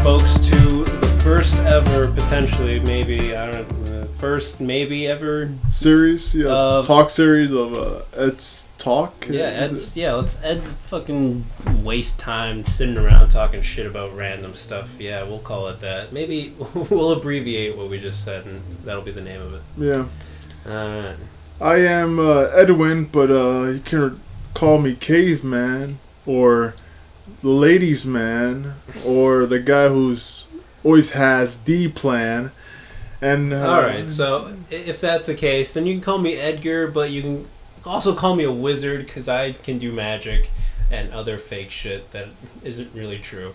folks, to the first ever, potentially, maybe, I don't know, first maybe ever series, talk series of Ed's Talk. Let's Ed's fucking waste time sitting around talking shit about random stuff. Yeah, we'll call it that. Maybe we'll abbreviate what we just said, and that'll be the name of it. Yeah. I am Edwin, but you can call me Caveman, or the ladies' man, or the guy who's always has the plan. And alright, so if that's the case, then you can call me Edgar, but you can also call me a wizard, because I can do magic and other fake shit that isn't really true.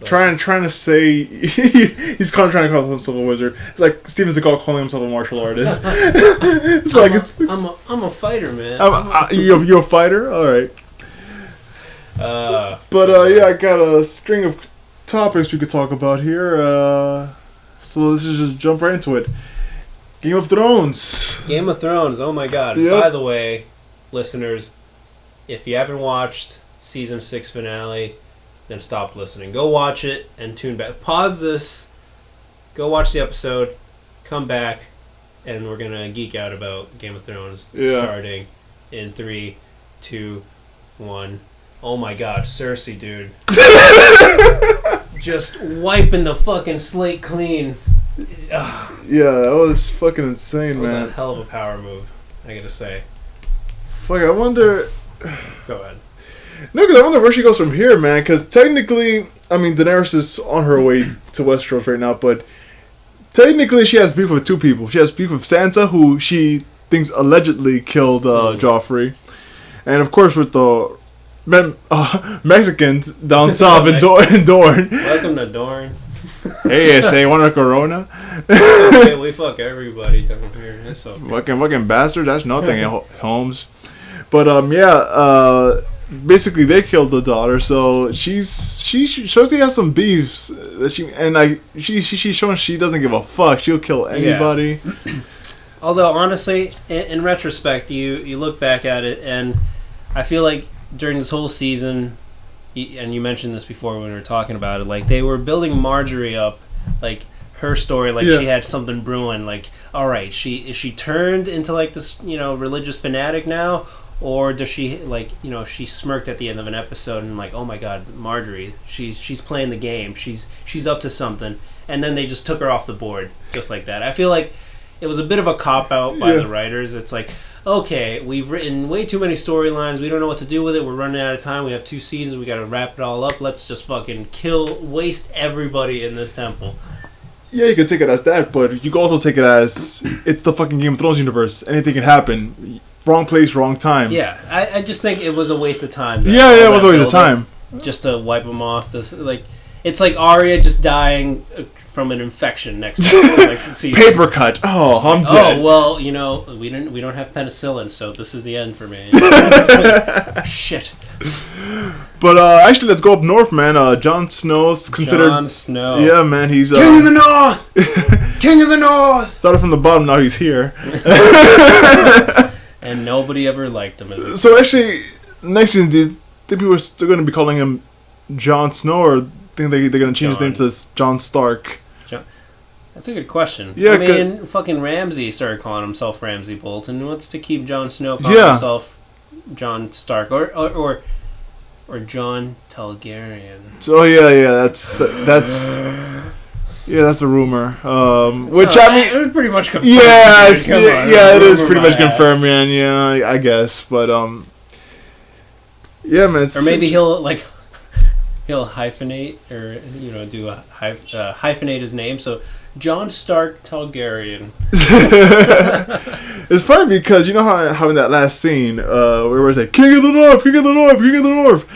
Trying to say he's trying to call himself a wizard. It's like Steven Seagal calling himself a martial artist. I'm a fighter, man. You're a fighter, all right. I got a string of topics we could talk about here. So let's just jump right into it. Game of Thrones. Game of Thrones. Oh my God. Yep. By the way, listeners, if you haven't watched season 6 finale, then stop listening. Go watch it and tune back. Pause this. Go watch the episode. Come back, and we're gonna geek out about Game of Thrones starting in 3, 2, 1. Oh my God, Cersei, dude. Just wiping the fucking slate clean. Yeah, that was fucking insane, man. That was a hell of a power move, I gotta say. Fuck, I wonder. Go ahead. No, because I wonder where she goes from here, man. Because technically, I mean, Daenerys is on her way to Westeros right now, but technically she has beef with two people. She has beef with Sansa, who she thinks allegedly killed Joffrey. And of course with the Mexicans down south in Dorne. Welcome to Dorne. Hey, say want a Corona? Okay, we fuck everybody down here. That's okay. Fucking bastard. That's nothing, Holmes. But basically they killed the daughter, so she shows he has some beefs that she's showing she doesn't give a fuck. She'll kill anybody. Yeah. Although honestly, in retrospect, you look back at it, and I feel like during this whole season, and you mentioned this before when we were talking about it, like they were building Marjorie up, like her story, like she had something brewing. Like, all right, is she turned into like this, religious fanatic now? Or does she, she smirked at the end of an episode and like, oh my God, Marjorie, she's playing the game. She's up to something. And then they just took her off the board just like that. I feel like it was a bit of a cop-out by the writers. It's like, okay, we've written way too many storylines. We don't know what to do with it. We're running out of time. We have 2 seasons. We got to wrap it all up. Let's just fucking waste everybody in this temple. Yeah, you can take it as that, but you can also take it as it's the fucking Game of Thrones universe. Anything can happen. Wrong place, wrong time. Yeah, I just think it was a waste of time. It was a waste of time. Just to wipe them off. It's like Arya just dying from an infection next season. Paper cut. Oh, I'm dead. Oh well, we don't have penicillin, so this is the end for me. Shit. But actually, let's go up north, man. Jon Snow's considered. Jon Snow. Yeah, man, he's King of the North. King of the North. Started from the bottom, now he's here. And nobody ever liked him. So actually, next season, do you think people are still going to be calling him Jon Snow, or think they're going to change his name to Jon Stark? That's a good question. Yeah, I mean, fucking Ramsay started calling himself Ramsay Bolton. What's to keep Jon Snow calling himself Jon Stark or Jon Targaryen? So that's a rumor. Which it was pretty much confirmed. Yeah, it is pretty much confirmed, man. Yeah, I guess, but yeah, man. Or maybe he'll hyphenate, or do a hyphenate his name. So Jon Stark Targaryen. It's funny because you know how in that last scene where it was like King of the North, King of the North, King of the North.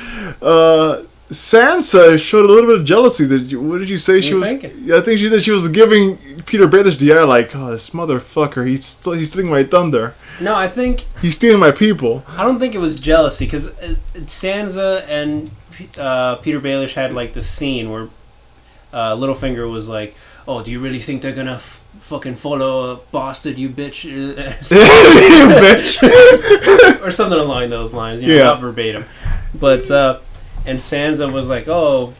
Sansa showed a little bit of jealousy. What did you say she was? Yeah, I think she said she was giving Peter Baelish the eye, like, oh, this motherfucker, he's stealing my thunder. No, I think he's stealing my people. I don't think it was jealousy, because Sansa and Peter Baelish had like this scene where Littlefinger was like, "Oh, do you really think they're gonna fucking follow a bastard, you bitch?" You bitch, or something along those lines. Not verbatim, but. And Sansa was like, "Oh,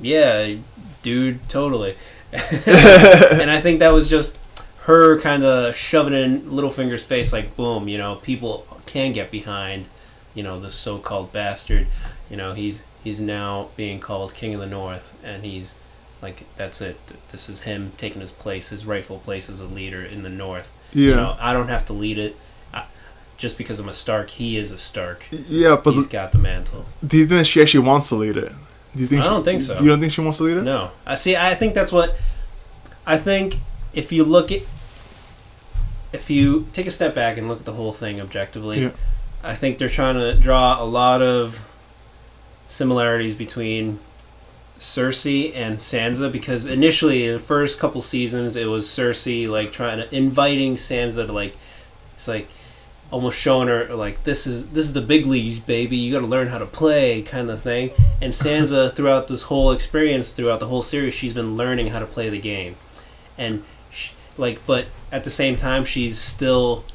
yeah, dude, totally. And I think that was just her kind of shoving in Littlefinger's face, like, boom, you know, people can get behind, you know, this so-called bastard. You know, he's now being called King of the North, and he's like, that's it. This is him taking his place, his rightful place as a leader in the North. Yeah. You know, I don't have to lead it. Just because I'm a Stark, he is a Stark. Yeah, but he's got the mantle. Do you think she actually wants to lead it? Do you think? I don't think so. You don't think she wants to lead it? No. I think that's what. I think if you take a step back and look at the whole thing objectively, yeah. I think they're trying to draw a lot of similarities between Cersei and Sansa, because initially in the first couple seasons it was Cersei like inviting Sansa to like, it's like almost showing her like, this is the big leagues, baby, you got to learn how to play, kind of thing. And Sansa throughout this whole experience, throughout the whole series, she's been learning how to play the game, and but at the same time she's still,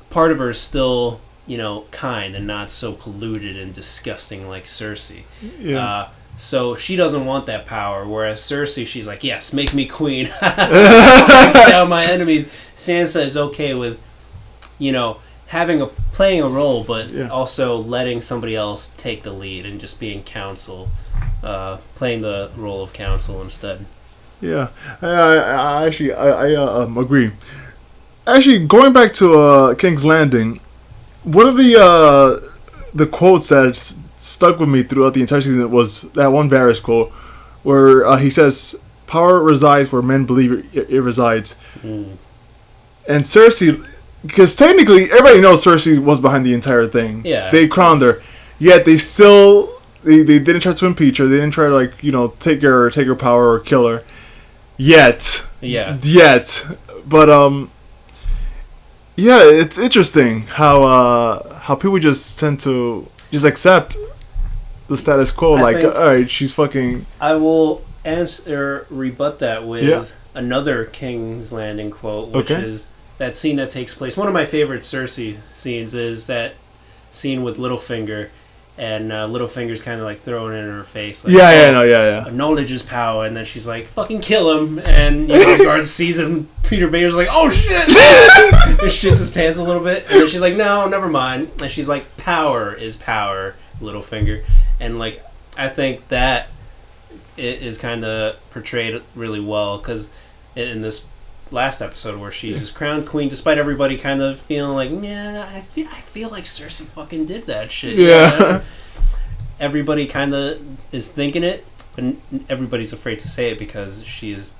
part of her is still, you know, kind and not so polluted and disgusting like Cersei. Yeah. So she doesn't want that power, whereas Cersei, she's like, yes, make me queen. Take down my enemies. Sansa is okay with, you know, playing a role, but also letting somebody else take the lead and just being counsel, playing the role of counsel instead. Yeah, I actually agree. Actually, going back to King's Landing, one of the quotes that stuck with me throughout the entire season was that one Varys quote where he says, "Power resides where men believe it resides." Mm. And Cersei, because technically everybody knows Cersei was behind the entire thing. Yeah, they crowned her, yet they still they didn't try to impeach her. They didn't try to, like, you know, take her power or kill her. Yet, but yeah, it's interesting how people just tend to just accept the status quo. Like, all right, she's fucking. I will rebut that with another King's Landing quote, which is that scene that takes place. One of my favorite Cersei scenes is that scene with Littlefinger, and Littlefinger's kind of like throwing it in her face. Like, knowledge is power, and then she's like, "Fucking kill him!" And, you know, Garth sees him. Peter Bader's like, "Oh shit!" He shits his pants a little bit, and then she's like, "No, never mind." And she's like, "Power is power, Littlefinger," and like, I think that it is kind of portrayed really well, because in this last episode where she's just crowned queen, despite everybody kind of feeling like, yeah, I feel like Cersei fucking did that shit. Yeah. Everybody kind of is thinking it, but everybody's afraid to say it because she is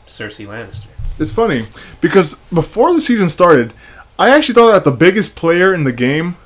Cersei Lannister. It's funny because before the season started, I actually thought that the biggest player in the game,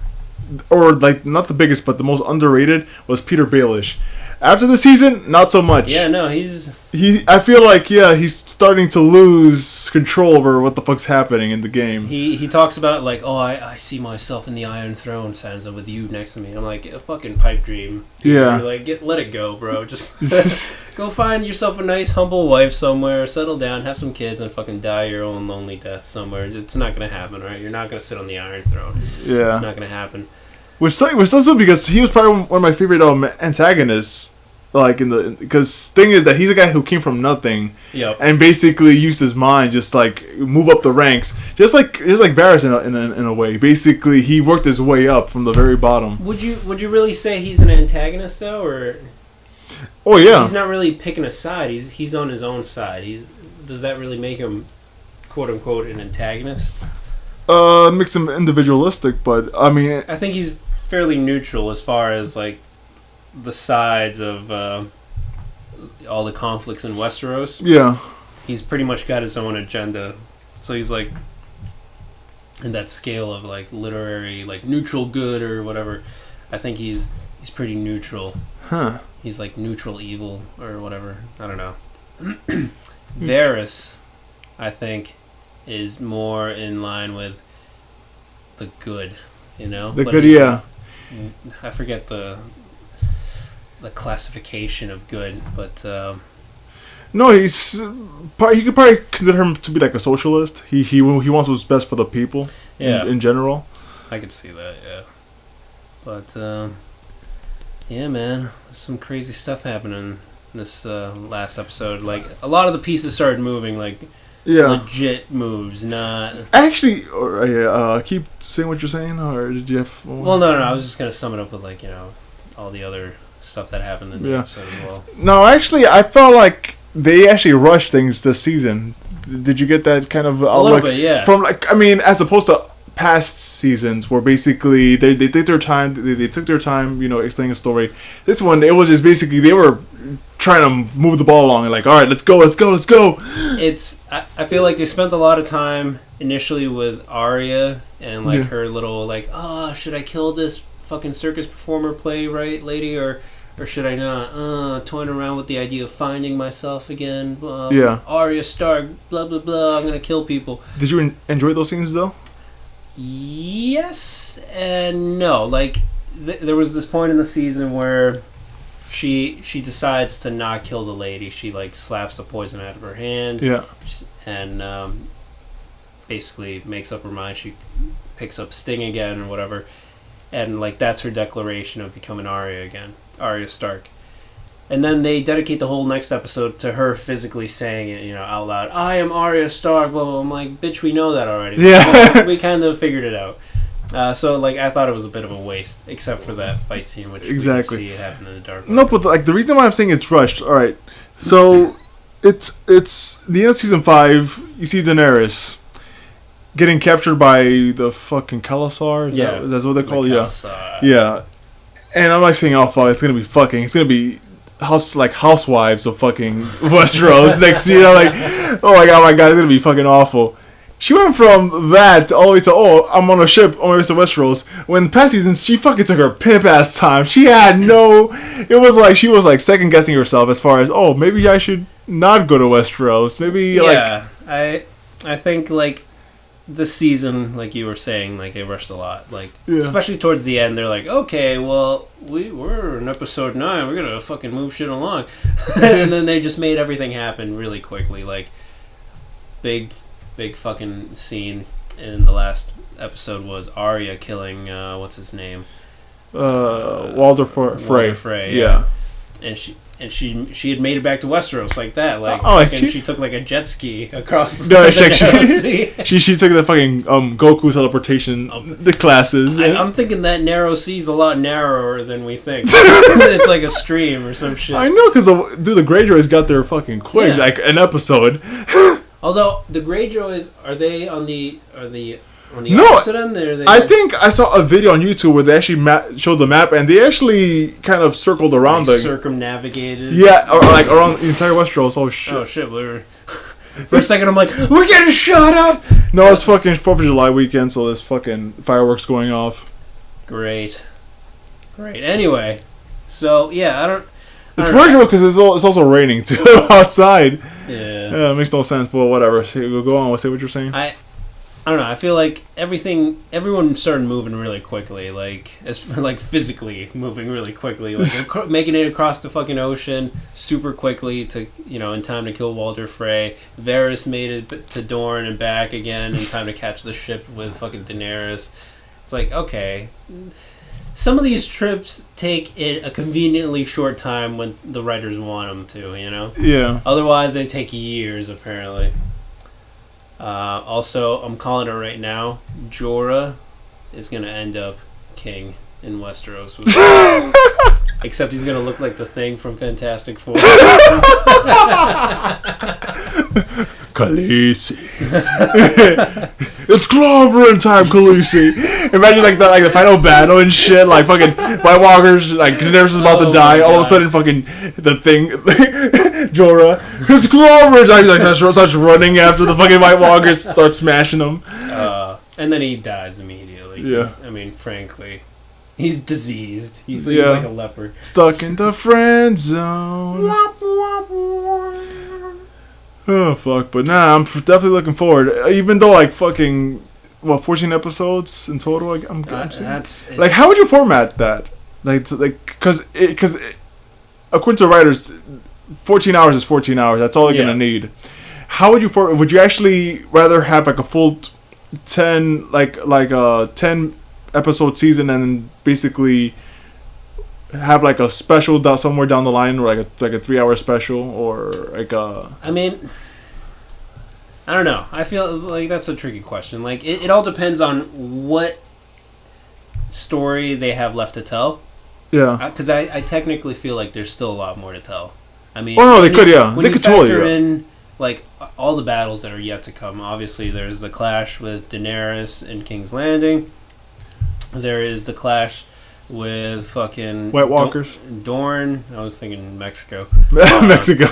or like not the biggest but the most underrated, was Peter Baelish. After the season, not so much. Yeah, no, I feel like, he's starting to lose control over what the fuck's happening in the game. He talks about, like, oh, I see myself in the Iron Throne, Sansa, with you next to me. I'm like, a fucking pipe dream. Yeah. You're like, let it go, bro. Just go find yourself a nice, humble wife somewhere, settle down, have some kids, and fucking die your own lonely death somewhere. It's not going to happen, right? You're not going to sit on the Iron Throne. Yeah. It's not going to happen. Which sucks because he was probably one of my favorite antagonists. Like, because thing is that he's a guy who came from nothing, and basically used his mind just like move up the ranks, just like Varys in a way. Basically, he worked his way up from the very bottom. Would you really say he's an antagonist though, or? Oh yeah, he's not really picking a side. He's on his own side. Does that really make him, quote unquote, an antagonist? Makes him individualistic, but I mean, I think he's fairly neutral as far as like the sides of all the conflicts in Westeros. Yeah. He's pretty much got his own agenda. So he's like in that scale of like literary, like neutral good or whatever. I think he's pretty neutral. Huh. He's like neutral evil or whatever. I don't know. Varys, I think, is more in line with the good, you know? The good, yeah. I forget the classification of good, but no, he could probably consider him to be like a socialist. He wants what's best for the people. In general. I could see that, yeah. But Yeah, man. Some crazy stuff happening in this last episode. Like, a lot of the pieces started moving, like, legit moves, not... Actually, keep saying what you're saying, or did you have... Well, no, I was just going to sum it up with, like, you know, all the other stuff that happened in the episode as well. No, actually, I felt like they actually rushed things this season. Did you get that kind of... a little bit, yeah. From, like, I mean, as opposed to past seasons where basically they take their time, they took their time, you know, explaining a story. This one, it was just basically they were trying to move the ball along and like, all right, let's go. It's I feel like they spent a lot of time initially with Arya and like her little like, should I kill this fucking circus performer playwright lady or should I not? Toying around with the idea of finding myself again. Arya Stark, blah blah blah. I'm gonna kill people. Did you enjoy those scenes though? Yes and no. Like there was this point in the season where she decides to not kill the lady. She like slaps the poison out of her hand. Yeah. And basically makes up her mind. She picks up Sting again or whatever, and like that's her declaration of becoming Arya again, Arya Stark. And then they dedicate the whole next episode to her physically saying it, you know, out loud. I am Arya Stark, blah, blah, blah. I'm like, bitch, we know that already. Yeah. We kind of figured it out. So, like, I thought it was a bit of a waste, except for that fight scene, which we can see it happen in the dark. No, but, like, the reason why I'm saying it's rushed, all right, so it's the end of season 5, you see Daenerys getting captured by the fucking Khalasar. That's what they call it? Yeah. And I'm, like, saying, oh, fuck, it's going to be housewives of fucking Westeros next year. Like, oh my god, it's gonna be fucking awful. She went from that all the way to, I'm on a ship on my way to Westeros. When past seasons, she fucking took her pimp ass time. She had it was like she was like second guessing herself as far as, maybe I should not go to Westeros. Maybe I think like this season, like you were saying, like they rushed a lot. Like especially towards the end, they're like, okay, well we're in episode 9, we're gonna fucking move shit along, and then they just made everything happen really quickly. Like big fucking scene in the last episode was Arya killing what's his name, Walder Frey. Walder Frey, yeah. And she had made it back to Westeros like that. Like, she took like a jet ski across the narrow sea. She took the fucking Goku teleportation the classes. I'm thinking that narrow sea is a lot narrower than we think. It's like a stream or some shit. I know, because the Greyjoys got there fucking quick, like an episode. Although the Greyjoys, are they on the opposite end? I think I saw a video on YouTube where they actually showed the map, and they actually kind of circled around circumnavigated. Yeah, or like around the entire Westeros. Oh shit! For a second, I'm like, we're getting shot up. No, it's fucking 4th of July weekend, so there's fucking fireworks going off. Great. Anyway, so yeah, I don't. It's weird because it's also raining too outside. Yeah, it makes no sense, but whatever. So go on. Say what you're saying. I don't know. I feel like everyone started moving really quickly, like physically moving really quickly, like making it across the fucking ocean super quickly to, you know, in time to kill Walder Frey. Varys made it to Dorne and back again in time to catch the ship with fucking Daenerys. It's like, okay, some of these trips take a conveniently short time when the writers want them to, you know? Yeah. Otherwise, they take years, apparently. Also, I'm calling it right now. Jorah is going to end up king in Westeros. Except he's going to look like the Thing from Fantastic Four. Khaleesi. It's Clover in time, Khaleesi. Imagine like the final battle and shit, like fucking White Walkers, like Daenerys is about to die. All of a sudden, fucking the Thing, Jorah, it's Clover in time. He's like starts running after the fucking White Walkers, starts smashing them. And then he dies immediately. Yeah. I mean, frankly, he's diseased. He's like a leper. Stuck in the friend zone. Oh fuck! But I'm definitely looking forward. Even though like fucking 14 episodes in total. I'm saying. Like, how would you format that? Because according to writers, 14 hours is 14 hours. That's all they're gonna need. How would you would you actually rather have like a full 10 10 episode season and basically have like a special somewhere down the line, or like a 3-hour special, or like a. I mean, I don't know. I feel like that's a tricky question. Like it all depends on what story they have left to tell. Yeah. Because I technically feel like there's still a lot more to tell. I mean, well, no, they could, yeah. They could totally. Factor in like all the battles that are yet to come. Obviously, there's the clash with Daenerys in King's Landing. There is the clash with fucking White Walkers. Dorne. I was thinking Mexico. Mexico.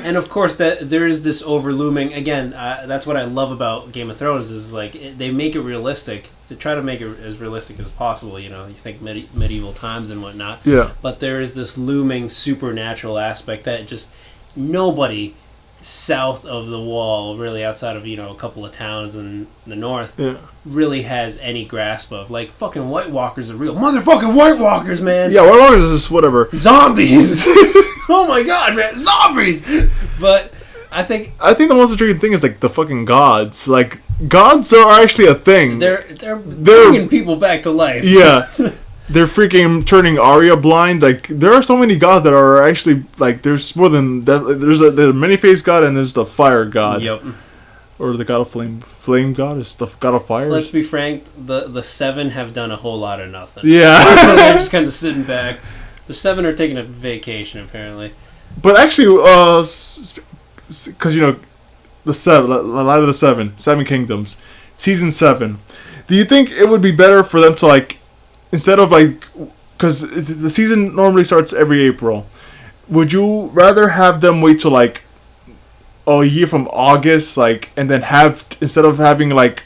And of course, that there is this overlooming. Again, that's what I love about Game of Thrones is like they make it realistic. They try to make it as realistic as possible. You know, you think medieval times and whatnot. Yeah. But there is this looming supernatural aspect that just nobody south of the wall, really outside of a couple of towns in the north, really has any grasp of. Like fucking White Walkers are real, motherfucking White Walkers, man. Yeah, White Walkers is whatever. Zombies. Oh my god, man, zombies. But I think the most intriguing thing is like the fucking gods. Like gods are actually a thing. They're bringing people back to life. Yeah. They're freaking turning Arya blind. Like there are so many gods that are actually like there's more than that. There's the many-faced god and there's the fire god. Yep. Or the god of flame. Flame god is the god of fire. Let's be frank. The Seven have done a whole lot of nothing. Yeah. They're just kind of sitting back. The Seven are taking a vacation apparently. But actually, because the Seven, a lot of the Seven Kingdoms, season 7. Do you think it would be better for them to like? Instead of like, because the season normally starts every April, would you rather have them wait till like a year from August, like, and then have instead of having like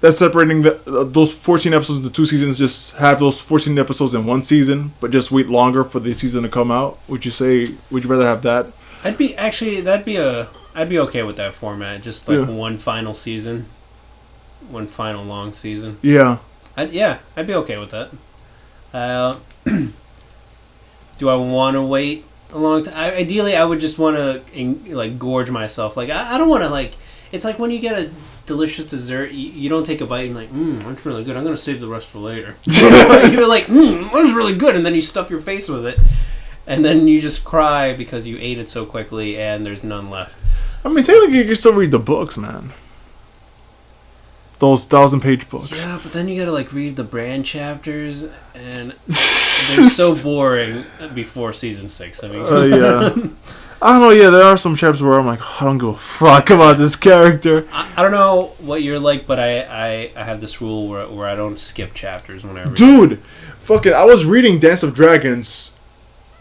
that's separating those 14 episodes into 2 seasons, just have those 14 episodes in 1 season, but just wait longer for the season to come out? Would you rather have that? I'd be okay with that format, just like one final season. One final long season. Yeah. I'd be okay with that. Do I want to wait a long time? Ideally, I would just want to like gorge myself. Like I don't want to like. It's like when you get a delicious dessert, you don't take a bite and like, that's really good. I'm gonna save the rest for later. You're like, that was really good, and then you stuff your face with it, and then you just cry because you ate it so quickly and there's none left. I mean, technically, you can still read the books, man. Those 1,000-page books. Yeah, but then you gotta like read the brand chapters, and they're so boring before season 6. I mean, yeah. I don't know. Yeah, there are some chapters where I'm like, I don't give a fuck about this character. I don't know what you're like, but I have this rule where I don't skip chapters whenever. Dude, fucking, I was reading Dance of Dragons.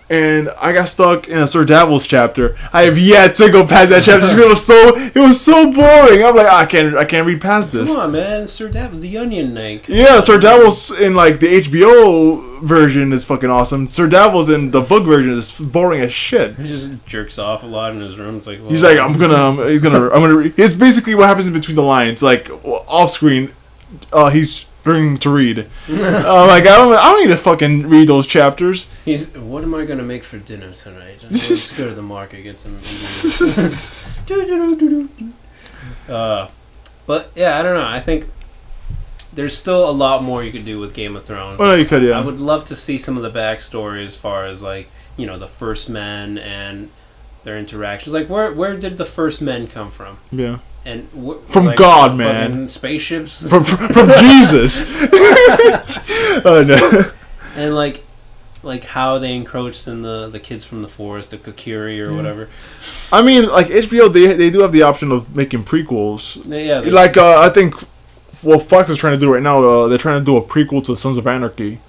And I got stuck in a Sir Davos chapter. I have yet to go past that chapter because it was so boring. I'm like, I can't read past this. Come on, man, Sir Davos, the Onion Knight. Yeah, Sir Davos in like the HBO version is fucking awesome. Sir Davos in the book version is boring as shit. He just jerks off a lot in his room. It's like, well, he's like, I'm gonna. It's basically what happens in between the lines. Like off screen, he's learning to read. Like I don't need to fucking read those chapters. What am I gonna make for dinner tonight? Let's go to the market, get some ingredients. But yeah, I don't know. I think there's still a lot more you could do with Game of Thrones. Oh, no, you could, yeah. I would love to see some of the backstory as far as like the First Men and their interactions. Like where did the First Men come from? Yeah. And from like, God, man. Spaceships from Jesus. Oh no. And like how they encroached in the kids from the forest, the Kokiri or whatever. I mean, like HBO, they do have the option of making prequels. Yeah. Like I think what Fox is trying to do right now, they're trying to do a prequel to Sons of Anarchy.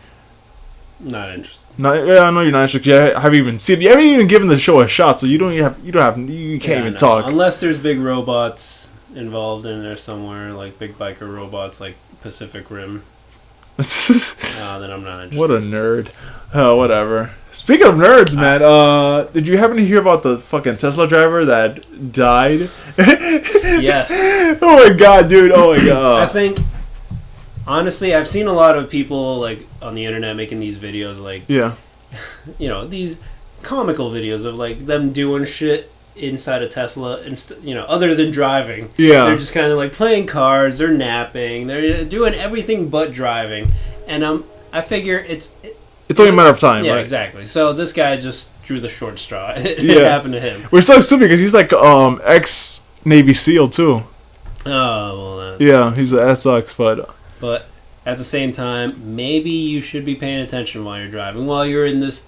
Not interested. Yeah, I know you're not interested. You haven't even seen. You haven't even given the show a shot, so you can't even talk. Unless there's big robots involved in there somewhere, like big biker robots, like Pacific Rim. Then I'm not interested. What a nerd. Whatever. Speaking of nerds, man, did you happen to hear about the fucking Tesla driver that died? Yes. Oh my god, dude. Oh my god. I think, honestly, I've seen a lot of people like on the internet making these videos, like, yeah, these comical videos of like them doing shit inside a Tesla, other than driving. Yeah. They're just kind of like playing cards, they're napping, they're doing everything but driving. And I figure it's only a matter of time, yeah, right? Exactly. So this guy just drew the short straw. It happened to him. Which sucks too because he's like ex-Navy SEAL too. Oh, well, that sucks, But at the same time, maybe you should be paying attention while you're driving. While you're in this,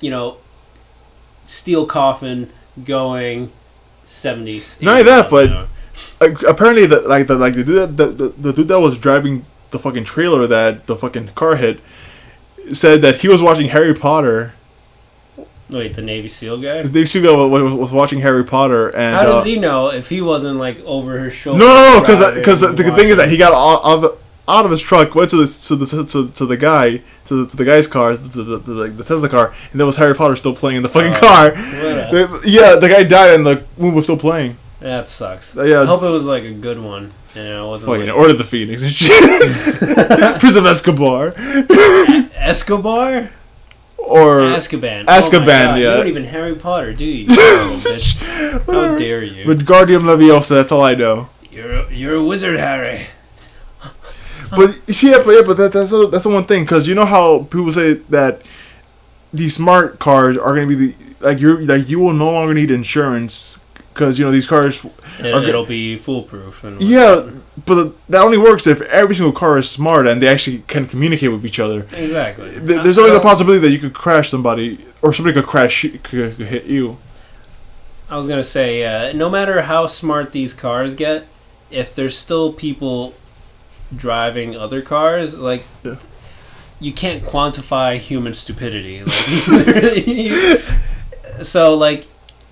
steel coffin going 70. Not only that, but apparently the dude that was driving the fucking trailer that the fucking car hit said that he was watching Harry Potter. Wait, the Navy SEAL guy? The Navy SEAL guy was watching Harry Potter, and how does he know if he wasn't like over his shoulder? No, because the thing is that he got out of his truck, went to the guy's car, the Tesla car, and there was Harry Potter still playing in the fucking car. The guy died and the movie was still playing. That sucks. Yeah, I hope it was like a good one. It wasn't fucking Order the Phoenix and shit. Prince of Escobar. Escobar? Or Azkaban. Azkaban, You don't even Harry Potter, do you? Bitch. How dare you? With Wingardium Leviosa, that's all I know. You're a wizard, Harry. But that's the one thing, because you know how people say that these smart cars are going to be you will no longer need insurance because these cars it'll be foolproof. But that only works if every single car is smart and they actually can communicate with each other. Exactly. There's always a possibility that you could crash somebody or somebody could hit you. I was gonna say, no matter how smart these cars get, if there's still people driving other cars, you can't quantify human stupidity. So,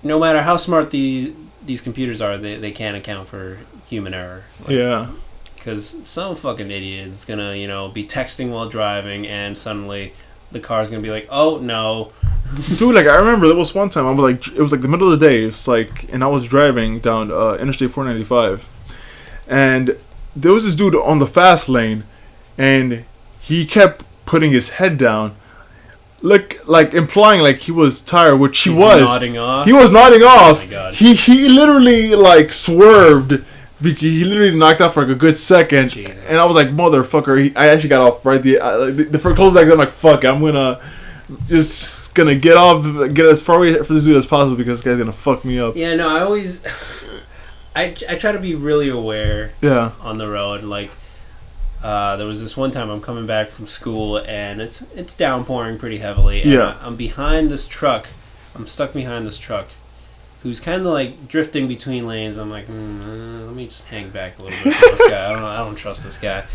no matter how smart these computers are, they can't account for human error. Because some fucking idiot is gonna, be texting while driving, and suddenly the car's gonna be like, "Oh no." Dude, I remember there was one time it was the middle of the day. It's and I was driving down Interstate 495, and there was this dude on the fast lane, and he kept putting his head down, implying he was tired, which he was. Nodding off. He was nodding off. Oh my God. He literally swerved. He literally knocked out for a good second, Jesus. and I was like, "Motherfucker!" I actually got off right the first close. I'm like, "Fuck!" I'm gonna get off, get as far away from this dude as possible because this guy's gonna fuck me up. Yeah, no, I try to be really aware. Yeah. On the road, there was this one time I'm coming back from school and it's downpouring pretty heavily. And I'm behind this truck. I'm stuck behind this truck, who's kind of drifting between lanes. I'm like, let me just hang back a little bit from this guy. I don't trust this guy.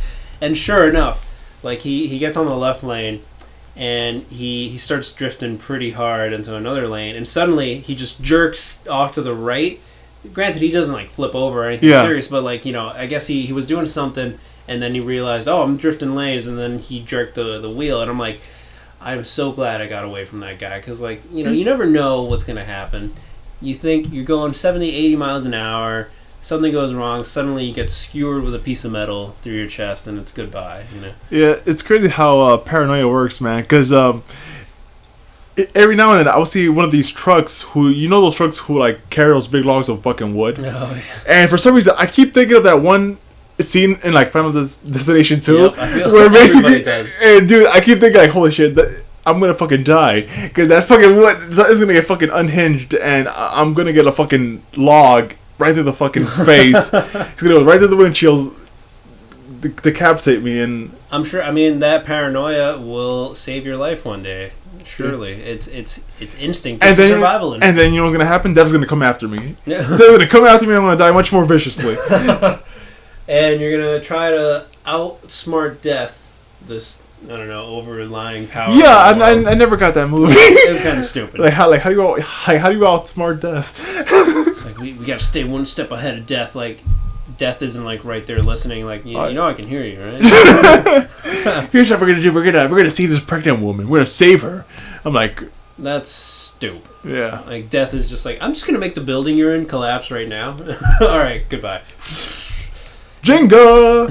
And sure enough, he gets on the left lane, and he starts drifting pretty hard into another lane, and suddenly he just jerks off to the right. Granted, he doesn't flip over or anything serious, but I guess he was doing something, and then he realized, oh, I'm drifting lanes, and then he jerked the wheel, and I'm like, I'm so glad I got away from that guy, because you never know what's gonna happen. You think you're going 70, 80 miles an hour, something goes wrong, suddenly you get skewered with a piece of metal through your chest, and it's goodbye. Yeah, it's crazy how paranoia works, man. Because every now and then I'll see one of these trucks those trucks who carry those big logs of fucking wood. Oh, yeah. And for some reason, I keep thinking of that one scene in Final Destination 2, yep, I feel where basically, does. And dude, I keep thinking holy shit, I'm gonna fucking die because that fucking wood is gonna get fucking unhinged, and I'm gonna get a fucking log right through the fucking face. It's gonna go right through the windshield, decapitate me, and I'm sure. That paranoia will save your life one day. Surely, it's instinct. It's survival instinct. And then you know what's gonna happen? Death's gonna come after me. They're gonna come after me, and I'm gonna die much more viciously. And you're gonna try to outsmart death. This overlying power. Yeah, I never got that movie. It was kind of stupid. How do you outsmart death? It's we gotta stay one step ahead of death. Death isn't right there listening. I can hear you, right? Here's what we're gonna do. We're gonna save this pregnant woman. We're gonna save her. I'm like, that's stupid. Yeah. Death is just I'm just gonna make the building you're in collapse right now. All right, goodbye. Jenga.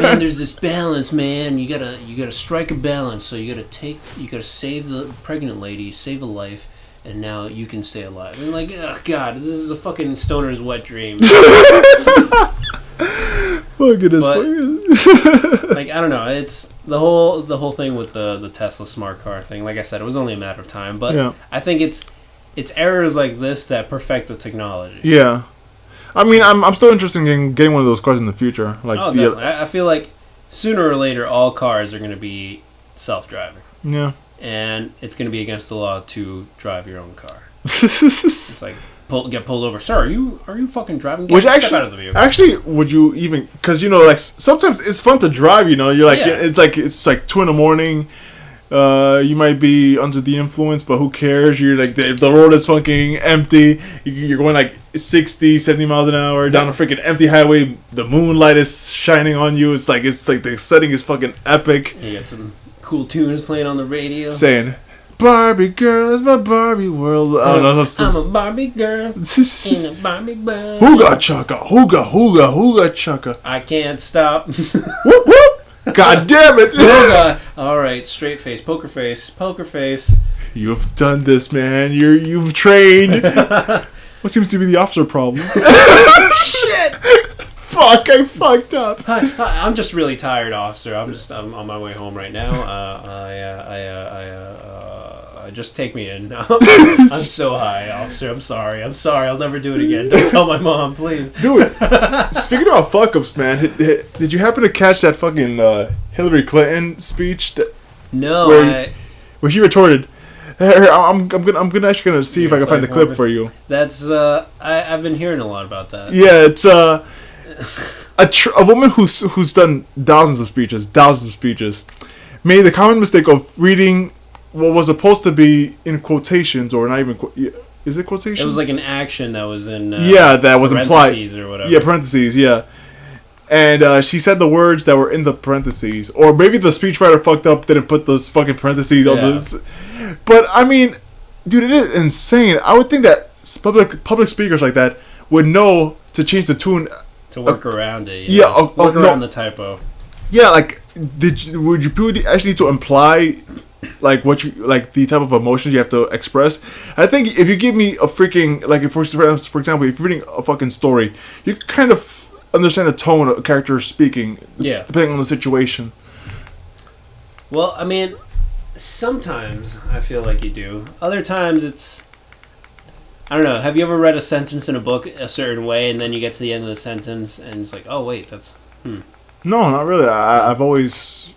Man, there's this balance, man. You gotta strike a balance. So you gotta save the pregnant lady, save a life, and now you can stay alive. And like, oh god, this is a fucking stoner's wet dream. Fucking as like, I don't know, it's the whole thing with the Tesla smart car thing. Like I said, it was only a matter of time, but I think it's errors like this that perfect the technology. Yeah. I mean, I'm still interested in getting one of those cars in the future. Like, definitely. I feel like sooner or later, all cars are going to be self-driving. Yeah. And it's going to be against the law to drive your own car. It's like, get pulled over. Sir, are you fucking driving? Step out of the vehicle. Actually, would you even... Because, like, sometimes it's fun to drive, You're like, it's like 2 a.m. You might be under the influence, but who cares? You're like, the road is fucking empty. You're going like 60, 70 miles an hour down a freaking empty highway. The moonlight is shining on you. It's like the setting is fucking epic. You got some cool tunes playing on the radio. Saying, Barbie girl, it's my Barbie world. I don't know. I'm a Barbie girl in a Barbie world. Hooga chaka, hooga chaka. I can't stop. Whoop whoop. God damn it! Oh god! All right, straight face, poker face. You've done this, man. You've trained. What seems to be the officer problem? Shit! Fuck! I fucked up. Hi, I'm just really tired, officer. I'm on my way home right now. Just take me in. I'm so high, officer. I'm sorry. I'll never do it again. Don't tell my mom, please. Do it. Speaking about fuck-ups, man, did you happen to catch that fucking Hillary Clinton speech? No. Where she retorted, I'm gonna see if I can find the clip for you. That's I've been hearing a lot about that. Yeah, it's a woman who's done thousands of speeches, made the common mistake of reading what was supposed to be in quotations, or not even is it quotations? It was like an action that was in that was implied or whatever. Yeah, parentheses. Yeah, and she said the words that were in the parentheses, or maybe the speechwriter fucked up, didn't put those fucking parentheses on this. But I mean, dude, it is insane. I would think that public speakers like that would know to change the tune to work around it. Work around the typo. Yeah, like would you actually need to imply like what you like the type of emotions you have to express? I think if you give me a freaking like for example, if you're reading a fucking story, you can kind of understand the tone of a character speaking. Yeah. Depending on the situation. Well, I mean, sometimes I feel like you do. Other times it's, I don't know. Have you ever read a sentence in a book a certain way, and then you get to the end of the sentence, and it's like, oh wait, that's No, not really. I've always.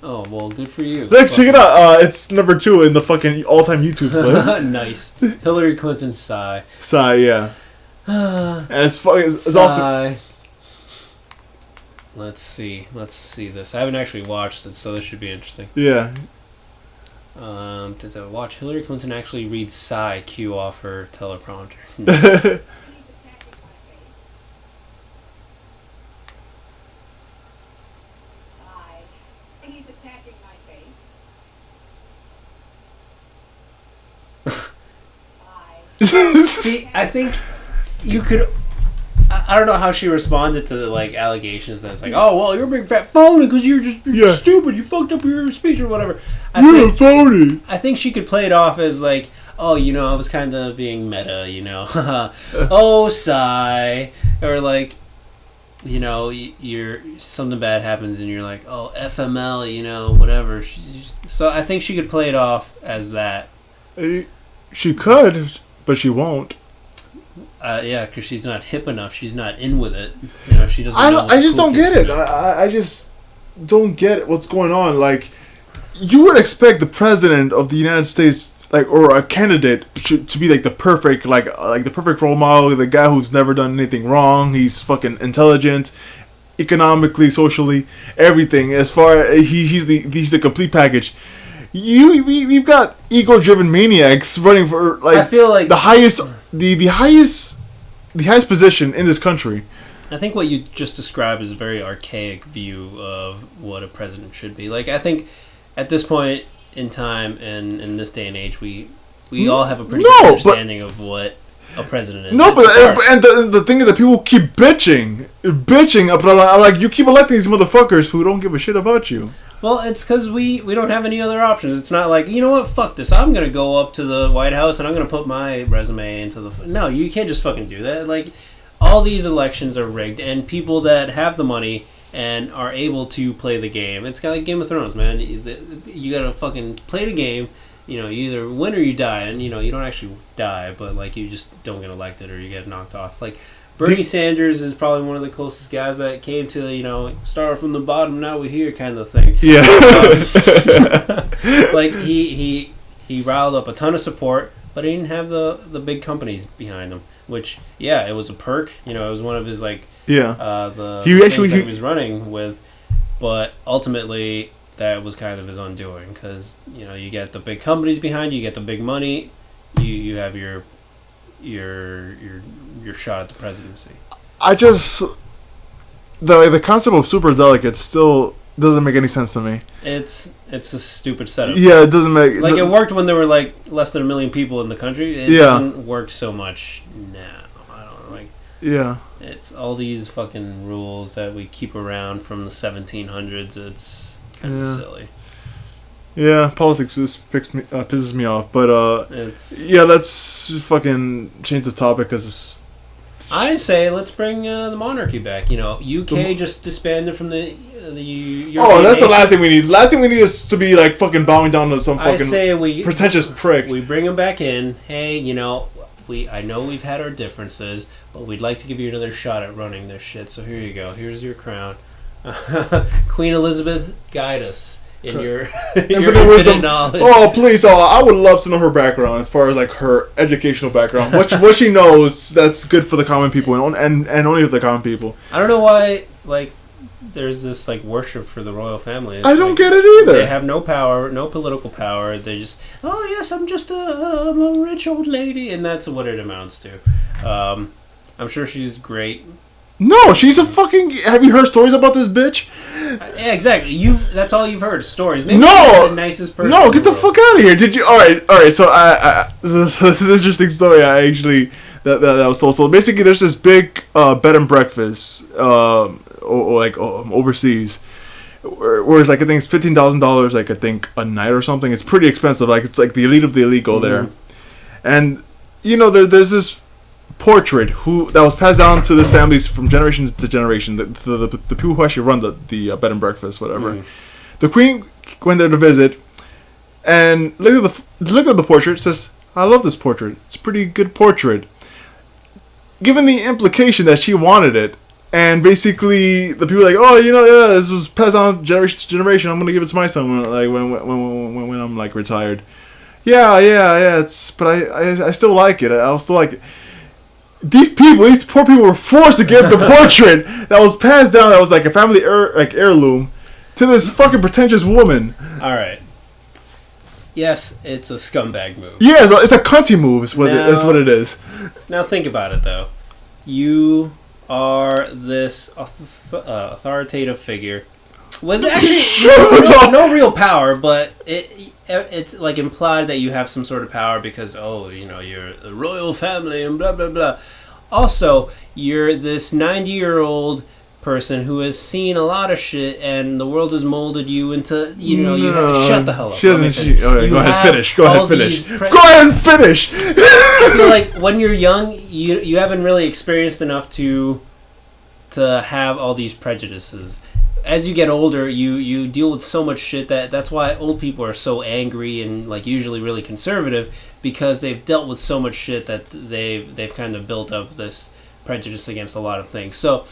Oh well, good for you. Let's check it out. It's number 2 in the fucking all-time YouTube list. Nice. Hillary Clinton sigh. Sigh, yeah. And it's fucking. It's awesome. Let's see this. I haven't actually watched it, so this should be interesting. Yeah. Did I watch Hillary Clinton actually read sigh cue off her teleprompter? Sigh. He's attacking my faith. Sigh. See, I think you could. I don't know how she responded to the like allegations that it's like, oh well, you're a big fat phony because you're stupid. You fucked up your speech or whatever. You're a phony. I think she could play it off as like, oh, I was kind of being meta, oh, sigh, or like, you're something bad happens and you're like, oh, FML, whatever. So I think she could play it off as that. She could, but she won't. Yeah, because she's not hip enough. She's not in with it. She doesn't. I just don't get it. I just don't get what's going on. Like, you would expect the president of the United States, like, or a candidate, to be like the perfect, the perfect role model. The guy who's never done anything wrong. He's fucking intelligent, economically, socially, everything. As far he's the complete package. We've got ego-driven maniacs running for like, I feel like the highest position in this country. I think what you just described is a very archaic view of what a president should be. Like, I think at this point in time and in this day and age, we all have a pretty good understanding of what a president is. No, but the thing is that people keep bitching. I'm like, you keep electing these motherfuckers who don't give a shit about you. Well, it's because we don't have any other options. It's not like, you know what, fuck this. I'm going to go up to the White House and I'm going to put my resume into the... No, you can't just fucking do that. Like, all these elections are rigged, and people that have the money and are able to play the game. It's kind of like Game of Thrones, man. You got to fucking play the game. You know, you either win or you die. And, you know, you don't actually die, but, like, you just don't get elected or you get knocked off. Like... Bernie Sanders is probably one of the closest guys that came to, you know, start from the bottom, now we're here kind of thing. Yeah. Like, he riled up a ton of support, but he didn't have the big companies behind him, which, yeah, it was a perk. You know, it was one of his, like, the things that he was running with, but ultimately that was kind of his undoing because, you know, you get the big companies behind you, you get the big money, you have your shot at the presidency. I just the concept of super delegates still doesn't make any sense to me. It's a stupid setup. Yeah, it doesn't make like it worked when there were like less than 1 million people in the country. It doesn't work so much now. I don't know, like it's all these fucking rules that we keep around from the 1700s. It's kind of silly. Yeah, politics just pisses me off, but let's fucking change the topic because I say let's bring the monarchy back. You know, UK just disbanded from the European that's the last thing we need. Last thing we need is to be like fucking bowing down to some fucking pretentious prick. We bring him back in. Hey, you know, I know we've had our differences, but we'd like to give you another shot at running this shit. So here you go. Here's your crown. Queen Elizabeth, guide us. In your infinite knowledge. Oh, please! I would love to know her background as far as like her educational background. What she knows that's good for the common people and only for the common people. I don't know why like there's this like worship for the royal family. I don't get it either. They have no power, no political power. They just yes, I'm just a rich old lady, and that's what it amounts to. I'm sure she's great. No, she's a fucking... Have you heard stories about this bitch? Yeah, exactly. That's all you've heard, stories. Maybe no! The nicest person. No, get the fuck out of here. Did you... Alright, so this is an interesting story I actually... That was told. So basically there's this big bed and breakfast overseas where it's like, I think it's $15,000 like I think a night or something. It's pretty expensive. Like it's like the elite of the elite go there. And, you know, there's this... portrait that was passed down to this family from generation to generation. The people who actually run the bed and breakfast, whatever. The queen went there to visit, and looked at the portrait. Says, "I love this portrait. It's a pretty good portrait." Given the implication that she wanted it, and basically the people were like, "Oh, you know, yeah, this was passed down generation to generation. I'm gonna give it to my son like when I'm like retired." Yeah. But I still like it. I'll still like it. These poor people were forced to give the portrait that was passed down, that was like a family heirloom, to this fucking pretentious woman. Alright. Yes, it's a scumbag move. Yeah, it's a cunty move, is what it is. Now think about it, though. You are this authoritative figure with actually no real power, but it's like implied that you have some sort of power because you're a royal family and blah blah blah. Also, you're this 90-year-old person who has seen a lot of shit, and the world has molded you into you have to shut the hell up. Go ahead and finish. I feel like when you're young, you haven't really experienced enough to have all these prejudices. As you get older, you deal with so much shit that's why old people are so angry and like usually really conservative, because they've dealt with so much shit that they've kind of built up this prejudice against a lot of things. So,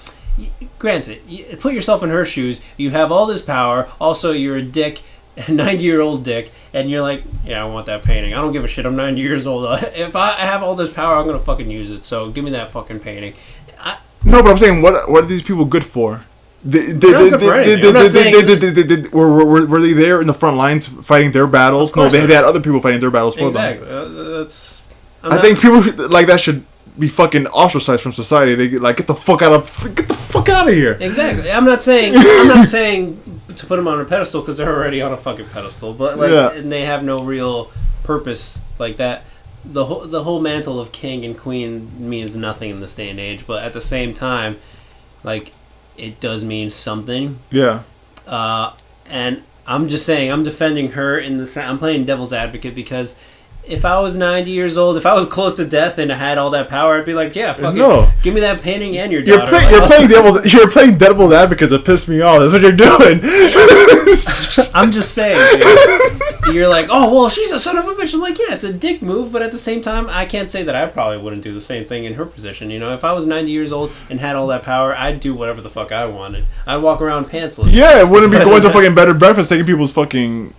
granted, put yourself in her shoes. You have all this power. Also, you're a dick, a 90-year-old dick, and you're like, yeah, I want that painting. I don't give a shit. I'm 90 years old. If I have all this power, I'm gonna fucking use it. So give me that fucking painting. No, but I'm saying, what are these people good for? Were they there in the front lines fighting their battles? No, they had other people fighting their battles for them. Exactly. I think people like that should be fucking ostracized from society. They get the fuck out of here. Exactly. I'm not saying to put them on a pedestal because they're already on a fucking pedestal, but and they have no real purpose like that. The whole mantle of king and queen means nothing in this day and age, but at the same time, like, it does mean something. Yeah. And I'm just saying, I'm defending her I'm playing devil's advocate because if I was 90 years old, if I was close to death and I had all that power, I'd be like, yeah, fuck it. Give me that painting and your daughter. You're playing devil's advocate to piss me off. That's what you're doing. I'm just saying, dude. You're like, oh, well, she's a son of a bitch. I'm like, yeah, it's a dick move, but at the same time, I can't say that I probably wouldn't do the same thing in her position. You know, if I was 90 years old and had all that power, I'd do whatever the fuck I wanted. I'd walk around pantsless. Yeah, it wouldn't be going to fucking bed and breakfast taking people's fucking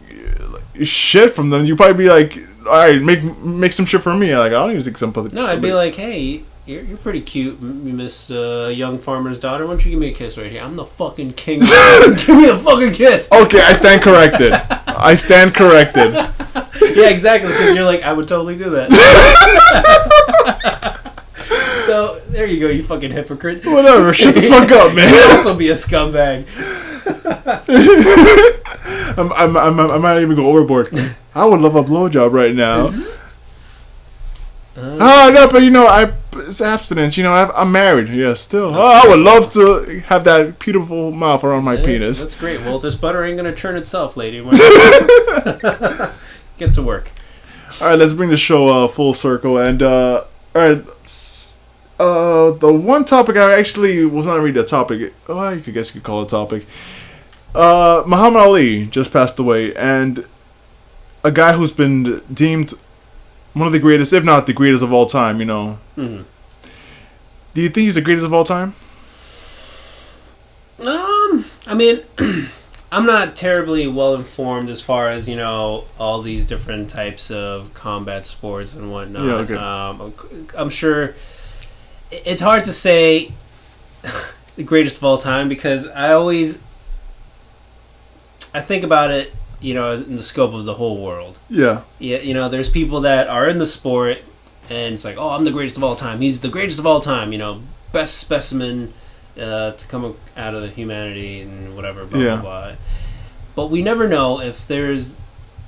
shit from them. You'd probably be like, all right, make some shit for me. Like, I don't even think somebody. No, I'd be like, hey, you're pretty cute, Miss Young Farmer's daughter. Why don't you give me a kiss right here? I'm the fucking king. Give me a fucking kiss. Okay, I stand corrected. Yeah, exactly. Because you're like, I would totally do that. So there you go, you fucking hypocrite. Whatever, shut the fuck up, man. You'd also be a scumbag. I might even go overboard. I would love a blowjob right now. No, but you know, it's abstinence. You know, I'm married. Yeah, still. I would love to have that beautiful mouth around my penis. That's great. Well, this butter ain't gonna churn itself, lady. Get to work. All right, let's bring the show full circle. And all right, the one topic I actually was not really a topic. Oh, I guess you could call it a topic. Muhammad Ali just passed away, and a guy who's been deemed one of the greatest, if not the greatest of all time, you know. Mm-hmm. Do you think he's the greatest of all time? I mean, I'm not terribly well informed as far as, you know, all these different types of combat sports and whatnot. Yeah, okay. I'm sure it's hard to say the greatest of all time because I think about it, you know, in the scope of the whole world. Yeah. Yeah, you know, there's people that are in the sport and it's like, oh, I'm the greatest of all time. He's the greatest of all time, you know, best specimen to come out of humanity and whatever, blah, blah, blah. But we never know if there's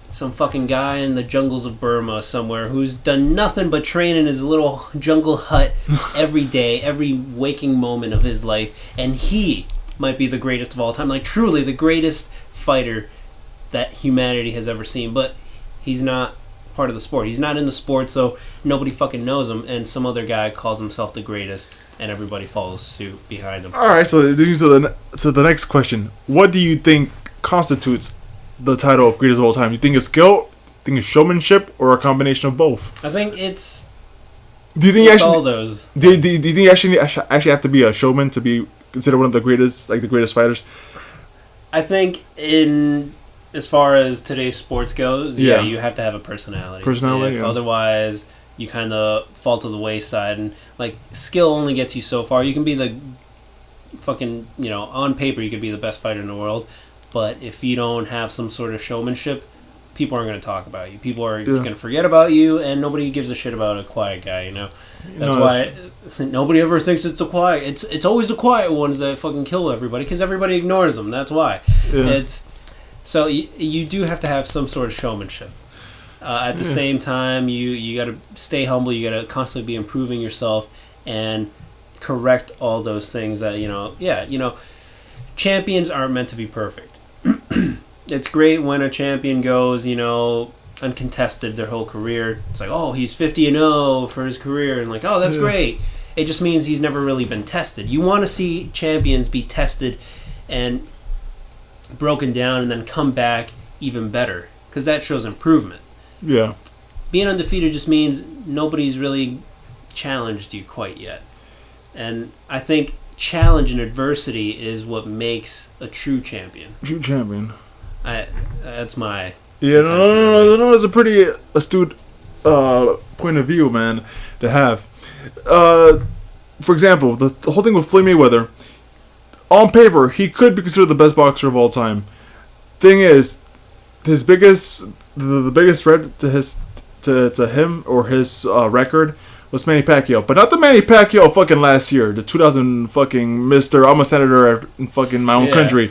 some fucking guy in the jungles of Burma somewhere who's done nothing but train in his little jungle hut every day, every waking moment of his life, and he might be the greatest of all time, like truly the greatest fighter that humanity has ever seen, but he's not part of the sport. He's not in the sport, so nobody fucking knows him, and some other guy calls himself the greatest, and everybody follows suit behind him. All right, so the next question. What do you think constitutes the title of greatest of all time? You think it's skill, think it's showmanship, or a combination of both? I think it's... Do you think it's all those. Do you think you actually have to be a showman to be considered one of the greatest, like the greatest fighters? I think as far as today's sports goes, yeah, you have to have a personality. Otherwise, you kind of fall to the wayside, and like skill only gets you so far. You can be the fucking, you know, on paper you could be the best fighter in the world, but if you don't have some sort of showmanship, people aren't going to talk about you. People are going to forget about you, and nobody gives a shit about a quiet guy, you know? That's why nobody ever thinks it's a quiet... It's always the quiet ones that fucking kill everybody, because everybody ignores them. That's why. Yeah. So you do have to have some sort of showmanship. At the same time, you got to stay humble. You got to constantly be improving yourself and correct all those things that, you know, champions aren't meant to be perfect. It's great when a champion goes, you know, uncontested their whole career. It's like, oh, he's 50-0 for his career, and like, oh, that's great. It just means he's never really been tested. You want to see champions be tested and broken down and then come back even better, because that shows improvement. Yeah. Being undefeated just means nobody's really challenged you quite yet. And I think challenge and adversity is what makes a true champion. True champion. That's my... Yeah, no, it's a pretty astute point of view, man, to have. For example, the whole thing with Floyd Mayweather, on paper, he could be considered the best boxer of all time. Thing is, the biggest threat to him or his record was Manny Pacquiao, but not the Manny Pacquiao fucking last year, the 2000 fucking Mr. I'm a senator in fucking my own country.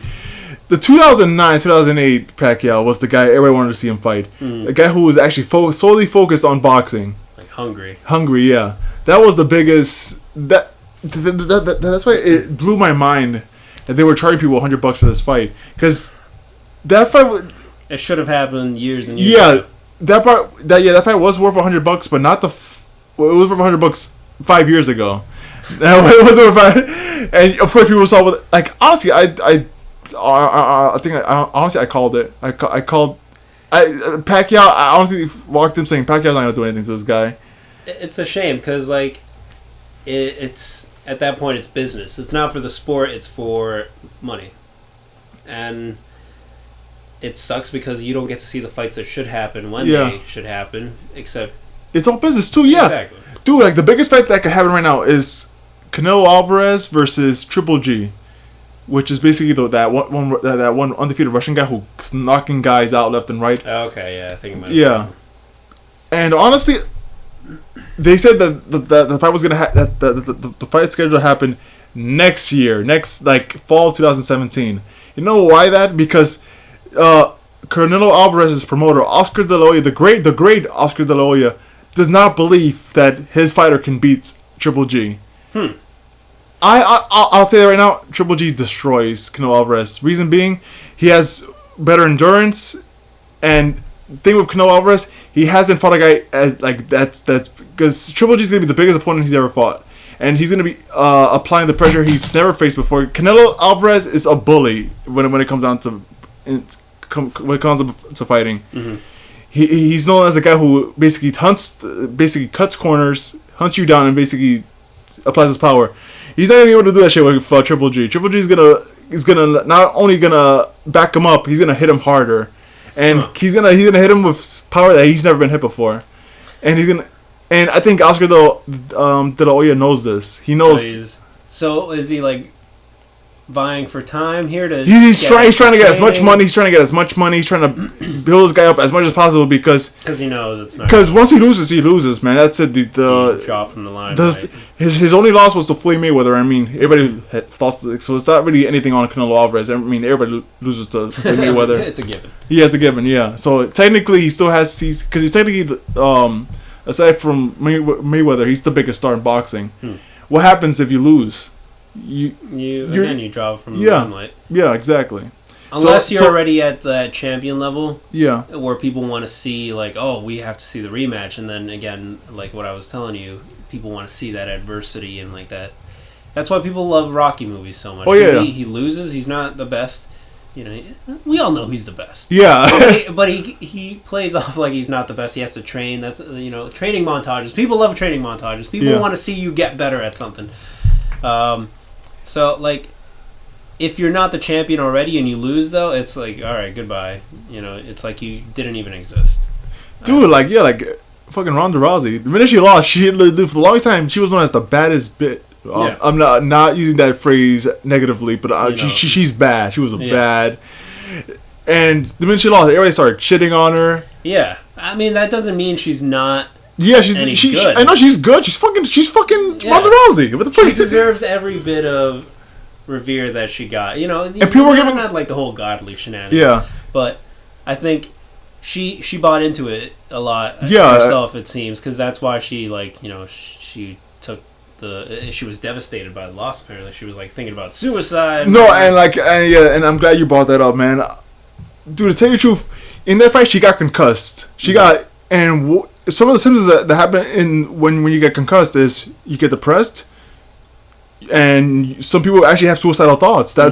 The 2009, 2008 Pacquiao was the guy everybody wanted to see him fight. A guy who was actually solely focused on boxing. Like hungry, yeah. That was the biggest. That's why it blew my mind that they were charging people $100 for this fight, because That fight. It should have happened years and years Yeah, ago. that fight was worth $100, but not it was worth $100 5 years ago. Now it wasn't worth and of course people saw with like honestly, I think honestly I called it. I called Pacquiao. I honestly walked him saying Pacquiao's not gonna do anything to this guy. It's a shame because like it's at that point it's business. It's not for the sport. It's for money, and it sucks because you don't get to see the fights that should happen when they should happen. Except it's all business too. Yeah, exactly. Dude, like the biggest fight that could happen right now is Canelo Alvarez versus Triple G, which is basically that one undefeated Russian guy who's knocking guys out left and right. Okay, yeah, I think it might. Yeah, and honestly, they said that the fight was gonna the fight scheduled to happen next year, like fall of 2017. You know why that? Because Canelo Alvarez's promoter Oscar De La Hoya, the great Oscar De La Hoya, does not believe that his fighter can beat Triple G. I'll say that right now. Triple G destroys Canelo Alvarez. Reason being, he has better endurance, and thing with Canelo Alvarez, he hasn't fought a guy like that's because Triple G is gonna be the biggest opponent he's ever fought, and he's gonna be applying the pressure he's never faced before. Canelo Alvarez is a bully when it comes down to fighting. Mm-hmm. He's known as a guy who basically cuts corners, hunts you down, and basically applies his power. He's not gonna be able to do that shit with Triple G. Triple G is gonna not only gonna back him up, he's gonna hit him harder, and he's gonna hit him with power that he's never been hit before, and I think Oscar De La Hoya knows this. He knows. So is he like vying for time here to? He's trying to get as much money. He's trying to get as much money. He's trying to build this guy up as much as possible because he knows it's not. Because once he loses, man. That's it. The drop from the line. His only loss was to Floyd Mayweather. I mean, everybody has lost, so it's not really anything on Canelo Alvarez. I mean, everybody loses to Floyd Mayweather. It's a given. He has a given, yeah. So technically, he still has because he's technically aside from Mayweather, he's the biggest star in boxing. What happens if you lose? You drop from the limelight. Yeah, exactly. Unless you're already at that champion level. Yeah. Where people want to see, like, oh, we have to see the rematch. And then, again, like what I was telling you, people want to see that adversity and, like, that. That's why people love Rocky movies so much. Oh, yeah. He loses. He's not the best. You know, we all know he's the best. Yeah. but he plays off like he's not the best. He has to train. That's, training montages. People love training montages. People want to see you get better at something. So, like, if you're not the champion already and you lose, though, it's like, all right, goodbye. It's like you didn't even exist. Dude, like fucking Ronda Rousey. The minute she lost, for the longest time, she was known as the baddest bitch. I'm not using that phrase negatively, but she's bad. She was bad. And the minute she lost, everybody started shitting on her. Yeah. I mean, that doesn't mean she's not... Yeah, good. I know she's good. She's fucking Ronda Rousey. What the fuck? She deserves every bit of revere that she got. And people were giving not like the whole godly shenanigans. Yeah. But I think she bought into it a lot herself. It seems because that's why she she took she was devastated by the loss. Apparently, she was like thinking about suicide. No, and I'm glad you brought that up, man. Dude, to tell you the truth, in that fight she got concussed. She got some of the symptoms that happen when you get concussed is you get depressed, and some people actually have suicidal thoughts. That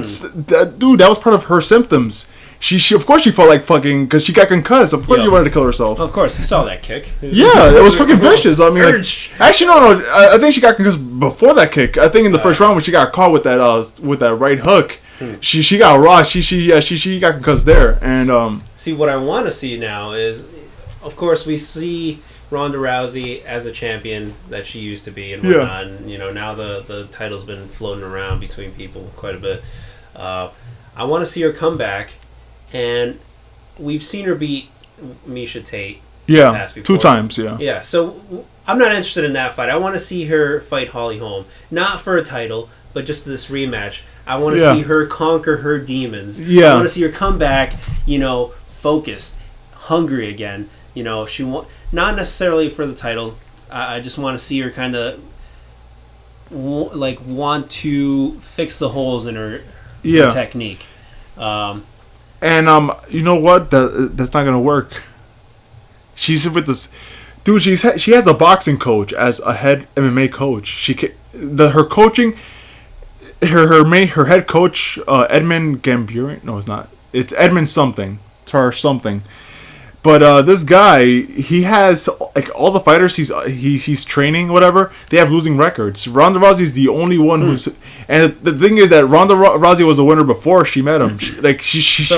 was part of her symptoms. She of course she felt like fucking because she got concussed. Of course she wanted to kill herself. Of course, you saw that kick. Yeah, it was fucking vicious. I mean, actually no. I think she got concussed before that kick. I think in the first round when she got caught with that right hook. She got rocked. She got concussed there. And see, what I want to see now is, of course, we see Ronda Rousey as a champion that she used to be and whatnot. And, now the title's been floating around between people quite a bit. I want to see her come back, and we've seen her beat Miesha Tate. Yeah, 2 times. Yeah. Yeah. So I'm not interested in that fight. I want to see her fight Holly Holm, not for a title, but just this rematch. I want to see her conquer her demons. Yeah. I want to see her come back, focused, hungry again. She not necessarily for the title. I just want to see her kind of want to fix the holes in her technique. And And you know what? That's not gonna work. She's with this dude. She has a boxing coach as a head MMA coach. Her coaching, her head coach, Edmund Gamburian. No, it's not. It's Edmund something. Tar something. But this guy, he has like all the fighters he's training, whatever. They have losing records. Ronda Rousey's the only one who's. And the thing is that Ronda Rousey was the winner before she met him. She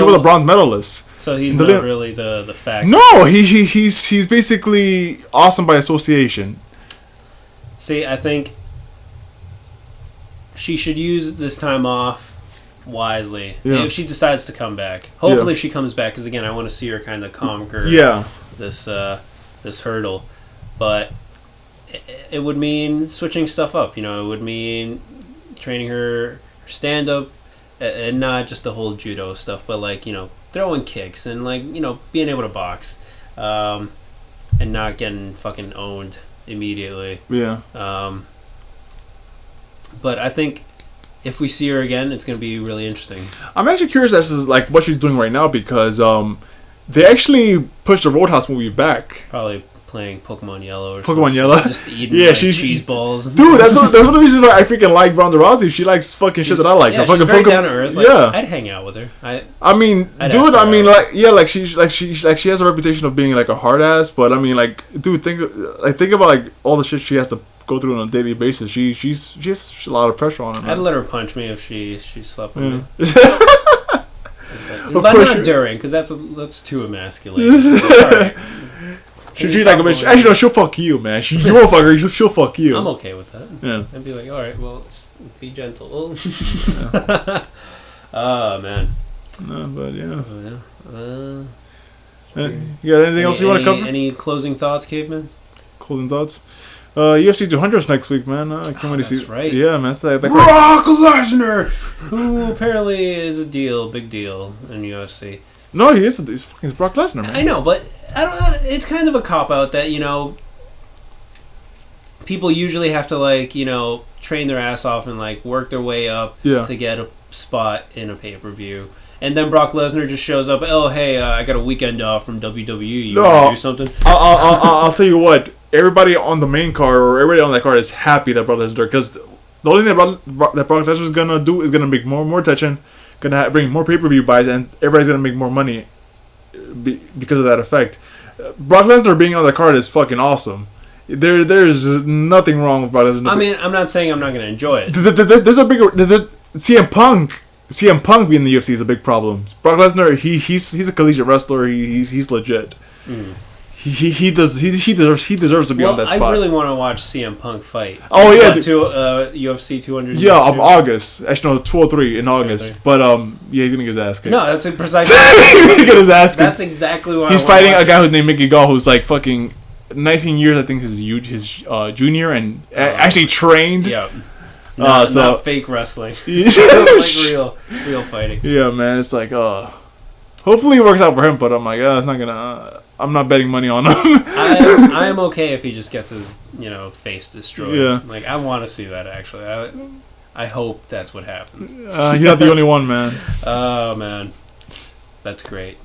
was a bronze medalist. So he's not really the fact. No, he's basically awesome by association. See, I think she should use this time off wisely. Yeah. If she decides to come back, hopefully she comes back, because again, I want to see her kind of conquer this hurdle. But it would mean switching stuff up. It would mean training her stand up, and not just the whole judo stuff, but like throwing kicks and like being able to box, and not getting fucking owned immediately. Yeah. But I think if we see her again, it's going to be really interesting. I'm actually curious as to like what she's doing right now, because they actually pushed the Roadhouse movie back. Probably playing Pokemon Yellow or Pokemon something. Yellow. Just eating cheese balls. Dude, that's one of the reasons why I freaking like Ronda Rousey. She likes fucking shit that I like. Yeah, she's very down to earth. Like, I'd hang out with her. I mean, dude. I mean, like she has a reputation of being like a hard ass. But I mean, like, dude, think about like all the shit she has to go through on a daily basis. She has a lot of pressure on her. Man. I'd let her punch me if she slept with me. Of But course not during, because that's too emasculating. Alright. She's like a bitch. Actually, no, she'll fuck you, man. You won't fuck her. She'll fuck you. I'm okay with that. Yeah. I'd be like, all right, well, just be gentle. Oh man. No, but yeah. You got anything else you want to cover? Any closing thoughts, Caveman? Closing thoughts. UFC 200's next week, man. I can't wait to see. That's right. Yeah, man. That Brock Lesnar, who apparently is a big deal in UFC. No, he is. He's Brock Lesnar, man. I know, but I don't. It's kind of a cop out that people usually have to like train their ass off and like work their way up to get a spot in a pay-per-view. And then Brock Lesnar just shows up. Oh, hey, I got a weekend off from WWE. You want to do something? I'll tell you what. Everybody on the main card or everybody on that card is happy that Brock Lesnar, because the only thing that Brock Lesnar is gonna do is gonna make more attention, gonna bring more pay-per-view buys, and everybody's gonna make more money because of that effect. Brock Lesnar being on the card is fucking awesome. There's nothing wrong with Brock Lesnar. I mean, I'm not saying I'm not gonna enjoy it. There's a bigger CM Punk being in the UFC is a big problem. Brock Lesnar, he's a collegiate wrestler. He's legit. Mm. He deserves to be on that spot. I really want to watch CM Punk fight. Oh yeah, UFC 200. Yeah, August. Actually, no, 203 in August. 203. But he's gonna get his ass kicked. No, that's precisely. He's gonna get his ass kicked. That's exactly why he's fighting a guy who's named Mickey Gall, who's like fucking 19 years. I think his junior and actually trained. Yeah. Not fake wrestling. Like real fighting. Yeah, man. It's like hopefully it works out for him, but I'm like, it's not gonna. I'm not betting money on him. I am okay if he just gets his face destroyed. Yeah. Like I want to see that actually. I hope that's what happens. You're not the only one, man. Oh man, that's great.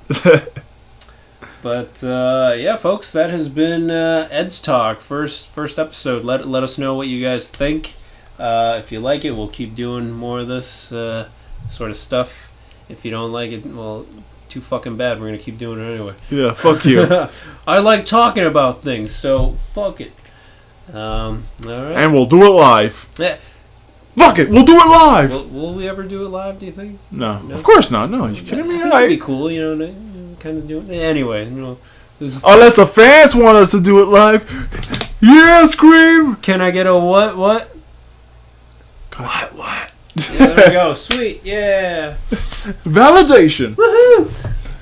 But yeah, folks, that has been Ed's Talk first episode. Let us know what you guys think. If you like it, we'll keep doing more of this sort of stuff. If you don't like it, well, too fucking bad. We're gonna keep doing it anyway. Yeah, fuck you. I like talking about things, so fuck it. All right. And we'll do it live. Yeah. Fuck it, we'll do it live. Will we ever do it live? Do you think? No, of course not. No, you kidding me? That'd be cool, kind of do it. Anyway, unless the fans want us to do it live. Yeah, scream. Can I get a what? God. What? Yeah, there we go. Sweet. Yeah. Validation. Woohoo!